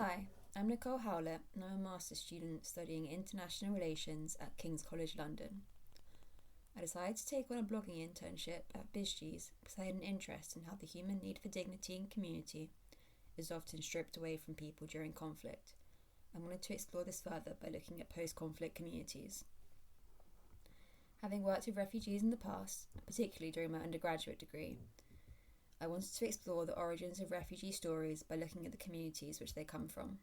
Hi, I'm Nicole Howlett and I'm a master's student studying international relations at King's College London. I decided to take on a blogging internship at GenZs because I had an interest in how the human need for dignity and community is often stripped away from people during conflict, and wanted to explore this further by looking at post-conflict communities. Having worked with refugees in the past, particularly during my undergraduate degree, I wanted to explore the origins of refugee stories by looking at the communities which they come from.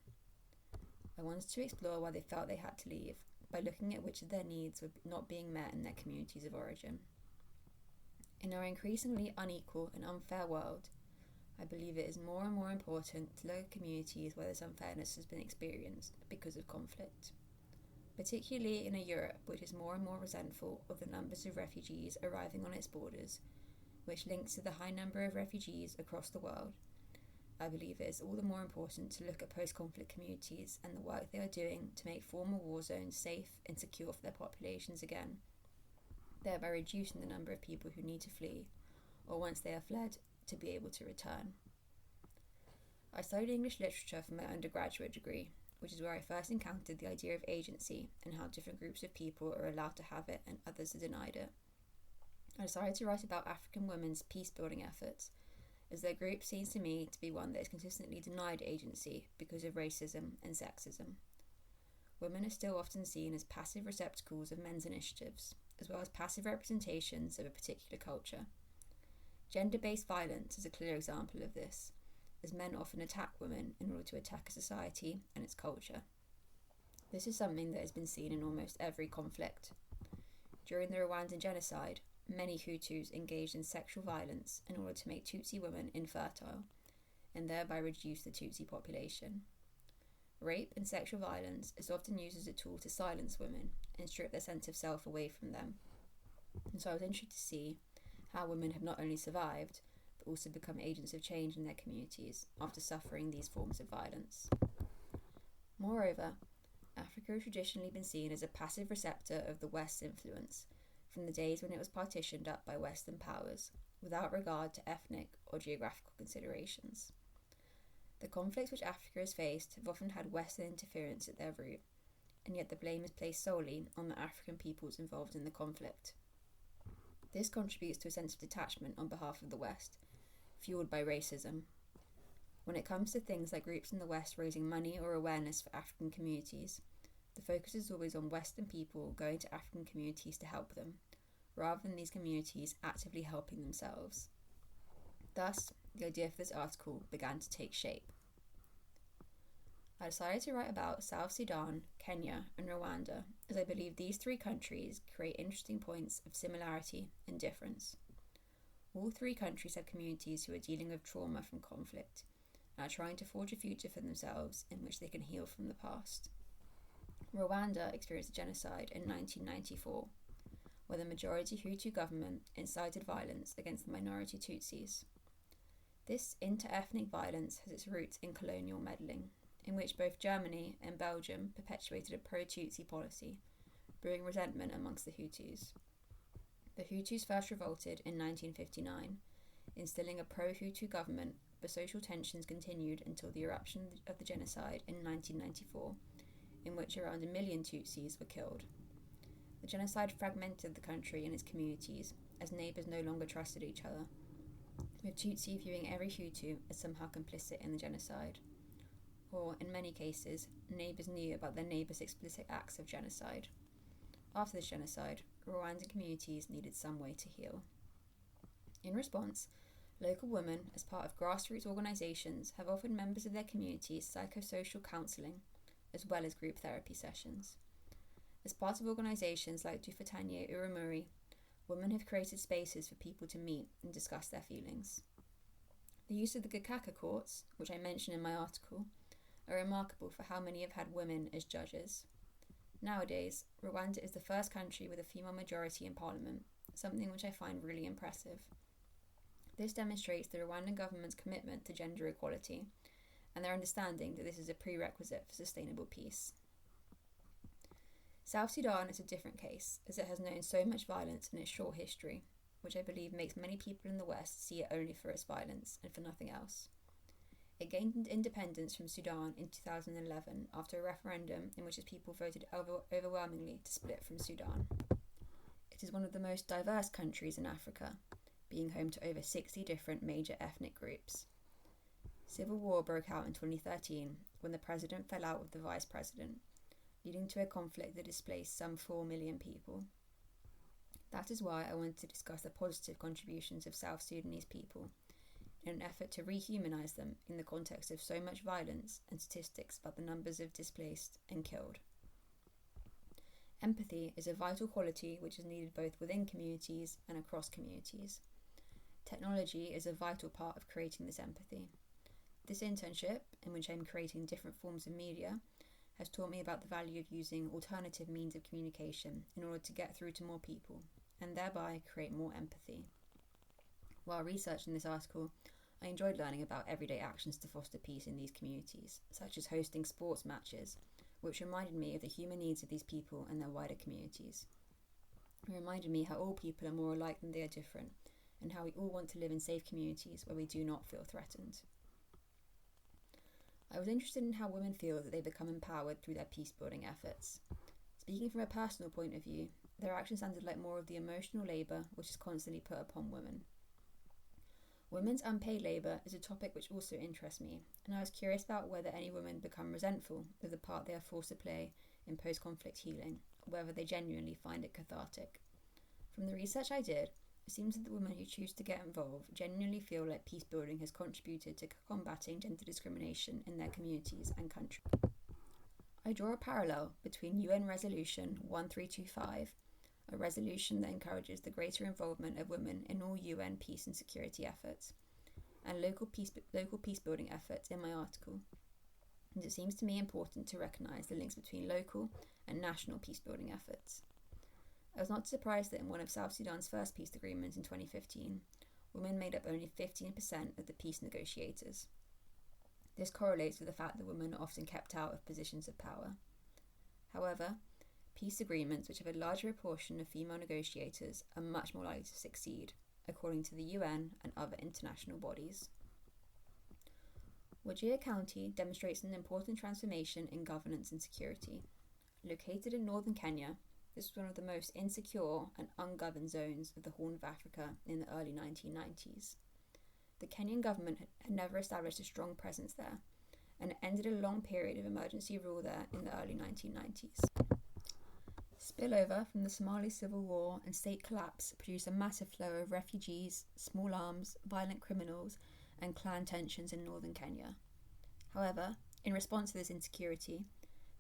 I wanted to explore why they felt they had to leave by looking at which of their needs were not being met in their communities of origin. In our increasingly unequal and unfair world, I believe it is more and more important to look at communities where this unfairness has been experienced because of conflict, particularly in a Europe which is more and more resentful of the numbers of refugees arriving on its borders, which links to the high number of refugees across the world. I believe it is all the more important to look at post-conflict communities and the work they are doing to make former war zones safe and secure for their populations again, thereby reducing the number of people who need to flee, or once they have fled, to be able to return. I studied English literature for my undergraduate degree, which is where I first encountered the idea of agency and how different groups of people are allowed to have it and others are denied it. I decided to write about African women's peacebuilding efforts, as their group seems to me to be one that is consistently denied agency because of racism and sexism. Women are still often seen as passive receptacles of men's initiatives, as well as passive representations of a particular culture. Gender-based violence is a clear example of this, as men often attack women in order to attack a society and its culture. This is something that has been seen in almost every conflict. During the Rwandan genocide, many Hutus engaged in sexual violence in order to make Tutsi women infertile, and thereby reduce the Tutsi population. Rape and sexual violence is often used as a tool to silence women and strip their sense of self away from them. And so I was interested to see how women have not only survived, but also become agents of change in their communities after suffering these forms of violence. Moreover, Africa has traditionally been seen as a passive receptor of the West's influence, from the days when it was partitioned up by Western powers, without regard to ethnic or geographical considerations. The conflicts which Africa has faced have often had Western interference at their root, and yet the blame is placed solely on the African peoples involved in the conflict. This contributes to a sense of detachment on behalf of the West, fueled by racism. When it comes to things like groups in the West raising money or awareness for African communities, the focus is always on Western people going to African communities to help them, rather than these communities actively helping themselves. Thus, the idea for this article began to take shape. I decided to write about South Sudan, Kenya, and Rwanda, as I believe these three countries create interesting points of similarity and difference. All three countries have communities who are dealing with trauma from conflict and are trying to forge a future for themselves in which they can heal from the past. Rwanda experienced a genocide in 1994, where the majority Hutu government incited violence against the minority Tutsis. This inter-ethnic violence has its roots in colonial meddling, in which both Germany and Belgium perpetuated a pro-Tutsi policy, brewing resentment amongst the Hutus. The Hutus first revolted in 1959, instilling a pro-Hutu government, but social tensions continued until the eruption of the genocide in 1994, in which around 1 million Tutsis were killed. The genocide fragmented the country and its communities, as neighbours no longer trusted each other, with Tutsi viewing every Hutu as somehow complicit in the genocide. Or, in many cases, neighbours knew about their neighbours' explicit acts of genocide. After this genocide, Rwandan communities needed some way to heal. In response, local women, as part of grassroots organisations, have offered members of their communities psychosocial counselling, as well as group therapy sessions. As part of organisations like Dufatanye Urumuri, women have created spaces for people to meet and discuss their feelings. The use of the Gakaka courts, which I mention in my article, are remarkable for how many have had women as judges. Nowadays, Rwanda is the first country with a female majority in parliament, something which I find really impressive. This demonstrates the Rwandan government's commitment to gender equality and their understanding that this is a prerequisite for sustainable peace. South Sudan is a different case, as it has known so much violence in its short history, which I believe makes many people in the West see it only for its violence and for nothing else. It gained independence from Sudan in 2011 after a referendum in which its people voted overwhelmingly to split from Sudan. It is one of the most diverse countries in Africa, being home to over 60 different major ethnic groups. Civil war broke out in 2013 when the president fell out with the vice president, leading to a conflict that displaced some 4 million people. That is why I wanted to discuss the positive contributions of South Sudanese people in an effort to rehumanize them in the context of so much violence and statistics about the numbers of displaced and killed. Empathy is a vital quality which is needed both within communities and across communities. Technology is a vital part of creating this empathy. This internship, in which I'm creating different forms of media, has taught me about the value of using alternative means of communication in order to get through to more people, and thereby create more empathy. While researching this article, I enjoyed learning about everyday actions to foster peace in these communities, such as hosting sports matches, which reminded me of the human needs of these people and their wider communities. It reminded me how all people are more alike than they are different, and how we all want to live in safe communities where we do not feel threatened. I was interested in how women feel that they become empowered through their peace-building efforts. Speaking from a personal point of view, their actions sounded like more of the emotional labour which is constantly put upon women. Women's unpaid labour is a topic which also interests me, and I was curious about whether any women become resentful of the part they are forced to play in post-conflict healing, or whether they genuinely find it cathartic. From the research I did, it seems that the women who choose to get involved genuinely feel like peace building has contributed to combating gender discrimination in their communities and country. I draw a parallel between UN Resolution 1325, a resolution that encourages the greater involvement of women in all UN peace and security efforts, and local peace building efforts in my article. And it seems to me important to recognise the links between local and national peace building efforts. I was not surprised that in one of South Sudan's first peace agreements in 2015, women made up only 15% of the peace negotiators. This correlates with the fact that women are often kept out of positions of power. However, peace agreements which have a larger proportion of female negotiators are much more likely to succeed, according to the UN and other international bodies. Wajir County demonstrates an important transformation in governance and security. Located in northern Kenya, this was one of the most insecure and ungoverned zones of the Horn of Africa in the early 1990s. The Kenyan government had never established a strong presence there, and it ended a long period of emergency rule there in the early 1990s. Spillover from the Somali civil war and state collapse produced a massive flow of refugees, small arms, violent criminals, and clan tensions in northern Kenya. However, in response to this insecurity,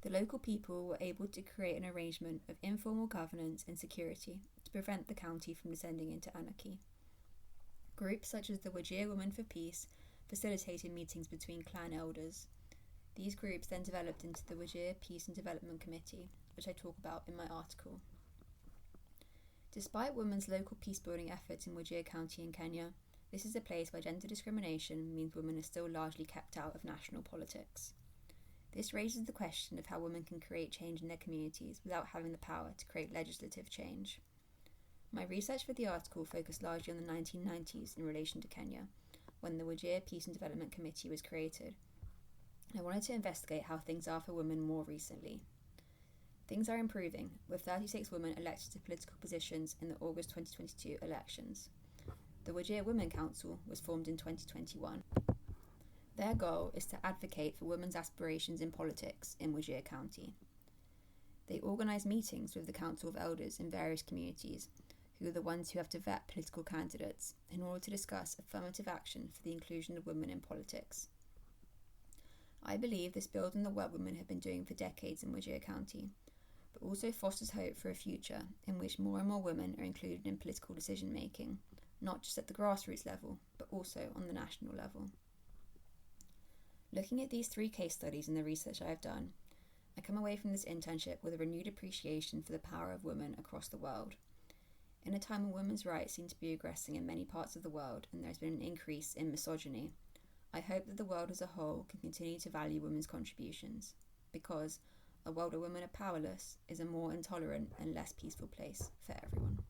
the local people were able to create an arrangement of informal governance and security to prevent the county from descending into anarchy. Groups such as the Wajir Women for Peace facilitated meetings between clan elders. These groups then developed into the Wajir Peace and Development Committee, which I talk about in my article. Despite women's local peace-building efforts in Wajir County in Kenya, this is a place where gender discrimination means women are still largely kept out of national politics. This raises the question of how women can create change in their communities without having the power to create legislative change. My research for the article focused largely on the 1990s in relation to Kenya, when the Wajir Peace and Development Committee was created. I wanted to investigate how things are for women more recently. Things are improving, with 36 women elected to political positions in the August 2022 elections. The Wajir Women Council was formed in 2021. Their goal is to advocate for women's aspirations in politics in Wajir County. They organise meetings with the Council of Elders in various communities, who are the ones who have to vet political candidates, in order to discuss affirmative action for the inclusion of women in politics. I believe this builds on the work women have been doing for decades in Wajir County, but also fosters hope for a future in which more and more women are included in political decision making, not just at the grassroots level, but also on the national level. Looking at these 3 case studies and the research I have done, I come away from this internship with a renewed appreciation for the power of women across the world. In a time when women's rights seem to be regressing in many parts of the world and there has been an increase in misogyny, I hope that the world as a whole can continue to value women's contributions, because a world where women are powerless is a more intolerant and less peaceful place for everyone.